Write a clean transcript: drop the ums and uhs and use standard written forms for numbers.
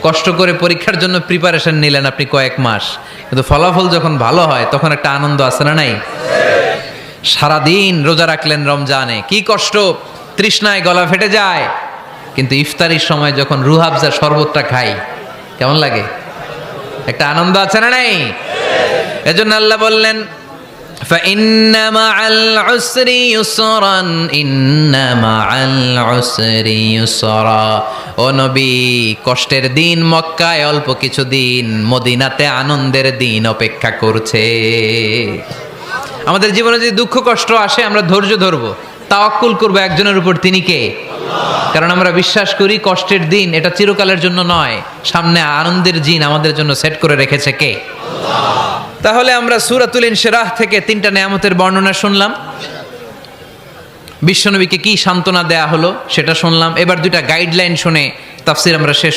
কষ্ট করে পরীক্ষার জন্য প্রিপারেশন নিলেন আপনি কয়েক মাস, কিন্তু ফলাফল যখন ভালো হয় তখন একটা আনন্দ আছে না নাই? সারাদিন রোজা রাখলেন রমজানে, কি কষ্ট, তৃষ্ণায় গলা ফেটে যায়, কিন্তু ইফতারির সময় যখন রুহাবজা শরবতটা খাই কেমন লাগে? একটা আনন্দ আছে না নাই? এজন্য আল্লাহ বললেন فَإِنَّ مَعَ الْعُسْرِ يُسْرًا إِنَّ مَعَ الْعُسْرِ يُسْرًا। ও নবী, কষ্টের দিন মক্কায় অল্প কিছু দিন, মদিনাতে আনন্দের দিন অপেক্ষা করছে। আমাদের জীবনে যদি দুঃখ কষ্ট আসে আমরা ধৈর্য ধরবো, তাওয়াক্কুল করবো একজনের উপর, তিনি কে? কারণ আমরা বিশ্বাস করি কষ্টের দিন এটা চিরকালের জন্য নয়, সামনে আনন্দের দিন আমাদের জন্য সেট করে রেখেছে কে? তাহলে আমরা সূরাতুল ইনশিরাহ থেকে 3টা নেয়ামতের বর্ণনা শুনলাম, বিশ্বনবীকে কি সান্ত্বনা দেয়া হলো সেটা শুনলাম। এবার 2টা গাইডলাইন শুনে তাফসীর আমরা শেষ